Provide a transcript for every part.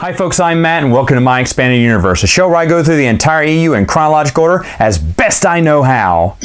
Hi folks, I'm Matt and welcome to My Expanded Universe, a show where I go through the entire EU in chronological order as best I know how.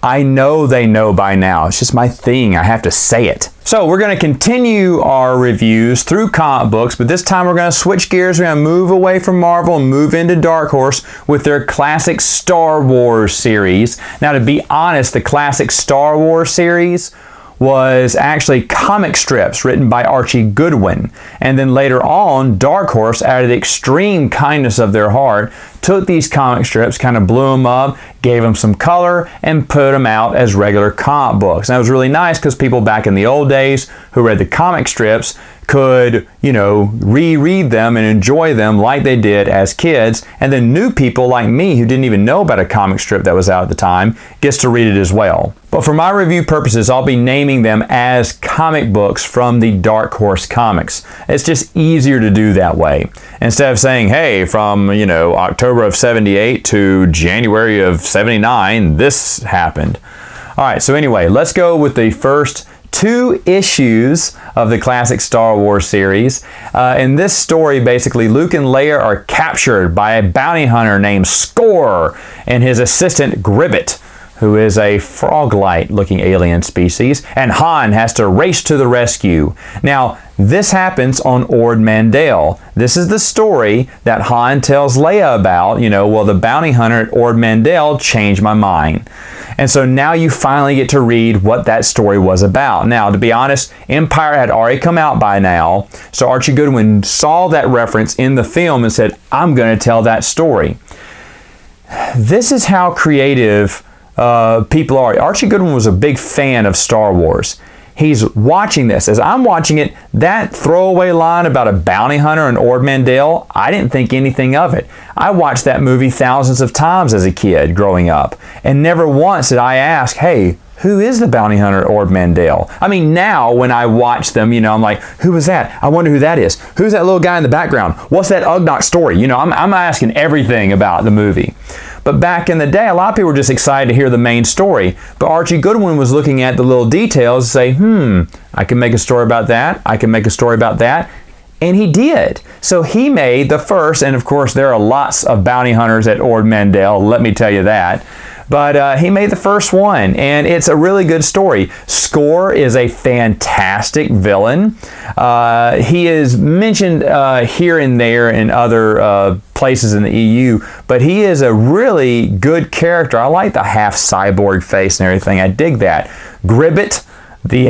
I know they know by now, it's just my thing, I have to say it. So we're going to continue our reviews through comic books, but this time we're going to switch gears, we're going to move away from Marvel and move into Dark Horse with their classic Star Wars series. Now to be honest, the classic Star Wars series was actually comic strips written by Archie Goodwin. And then later on, Dark Horse, out of the extreme kindness of their heart, took these comic strips, kind of blew them up, gave them some color, and put them out as regular comic books. And that was really nice because people back in the old days who read the comic strips could, reread them and enjoy them like they did as kids. And then new people like me who didn't even know about a comic strip that was out at the time gets to read it as well. But for my review purposes, I'll be naming them as comic books from the Dark Horse comics. It's just easier to do that way. Instead of saying, hey, from, October of 78 to January of 79, this happened. All right, so anyway, let's go with the first 2 issues of the classic Star Wars series. In this story, basically, Luke and Leia are captured by a bounty hunter named Score and his assistant Gribbet, who is a frog-like looking alien species, and Han has to race to the rescue. Now, this happens on Ord Mantell. This is the story that Han tells Leia about, the bounty hunter at Ord Mantell changed my mind. And so now you finally get to read what that story was about. Now, to be honest, Empire had already come out by now, so Archie Goodwin saw that reference in the film and said, I'm going to tell that story. This is how creative people are. Archie Goodwin was a big fan of Star Wars. He's watching this. As I'm watching it, that throwaway line about a bounty hunter in Ord Mantell, I didn't think anything of it. I watched that movie thousands of times as a kid growing up, and never once did I ask, hey, who is the bounty hunter at Ord Mantell? I mean, now when I watch them, I'm like, who is that? I wonder who that is. Who's that little guy in the background? What's that Ugnaught story? I'm asking everything about the movie. But back in the day, a lot of people were just excited to hear the main story. But Archie Goodwin was looking at the little details and say, I can make a story about that. I can make a story about that. And he did. So he made the first, and of course there are lots of bounty hunters at Ord Mantell, let me tell you that. But he made the first one, and it's a really good story. Score is a fantastic villain. He is mentioned here and there in other places in the EU, but he is a really good character. I like the half cyborg face and everything. I dig that. Gribbet, the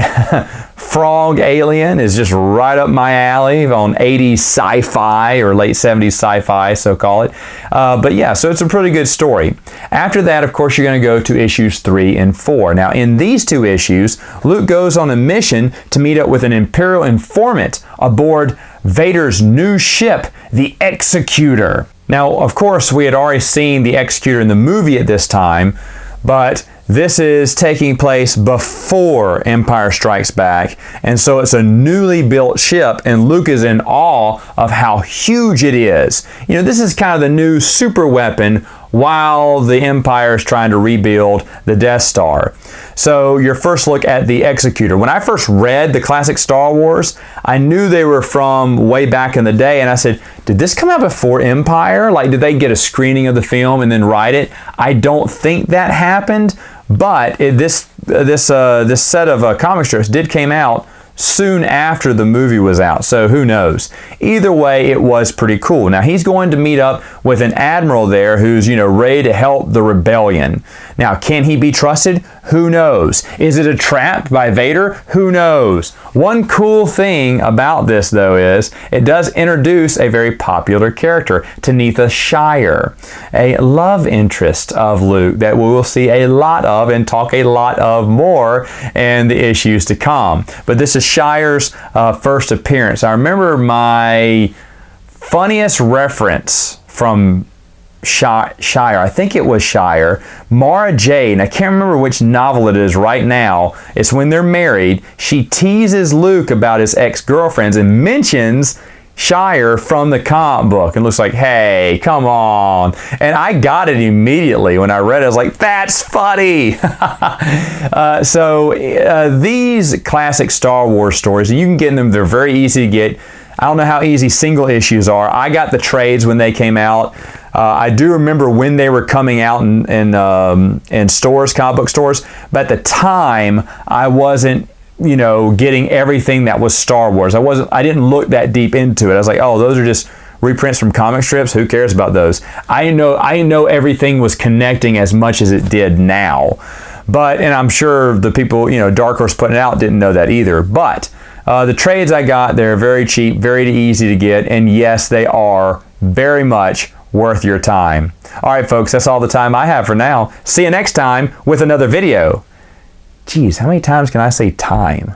frog alien, is just right up my alley on 80s sci-fi or late 70s sci-fi, so call it. But yeah, so it's a pretty good story. After that, of course, you're going to go to issues 3 and 4. Now, in these 2 issues, Luke goes on a mission to meet up with an Imperial informant aboard Vader's new ship, the Executor. Now, of course, we had already seen the Executor in the movie at this time, but this is taking place before Empire Strikes Back, and so it's a newly built ship, and Luke is in awe of how huge it is. This is kind of the new super weapon while the Empire is trying to rebuild the Death Star. So your first look at the Executor. When I first read the classic Star Wars, I knew they were from way back in the day, and I said, did this come out before Empire? Like, did they get a screening of the film and then write it? I don't think that happened, but this set of comic strips did came out soon after the movie was out, so who knows. Either way, it was pretty cool. Now, he's going to meet up with an admiral there who's, ready to help the rebellion. Now, can he be trusted? Who knows? Is it a trap by Vader? Who knows? One cool thing about this, though, is it does introduce a very popular character, Tanitha Shire, a love interest of Luke that we will see a lot of and talk a lot of more in the issues to come. But this is Shire's first appearance. I remember my funniest reference from Shire, I think it was Shire, Mara Jade, and I can't remember which novel it is right now. It's when they're married. She teases Luke about his ex-girlfriends and mentions Shire from the comic book, and looks like, hey, come on. And I got it immediately when I read it. I was like, that's funny. These classic Star Wars stories, you can get them, they're very easy to get. I don't know how easy single issues are. I got the trades when they came out. I do remember when they were coming out in stores, comic book stores, but at the time I wasn't, you know, getting everything that was Star Wars. I didn't look that deep into it. I was like, oh, those are just reprints from comic strips. Who cares about those? I know everything was connecting as much as it did now. But, and I'm sure the people, you know, Dark Horse putting it out didn't know that either. But the trades I got, they're very cheap, very easy to get, and yes, they are very much worth your time. All right, folks, that's all the time I have for now. See you next time with another video. Geez, how many times can I say time?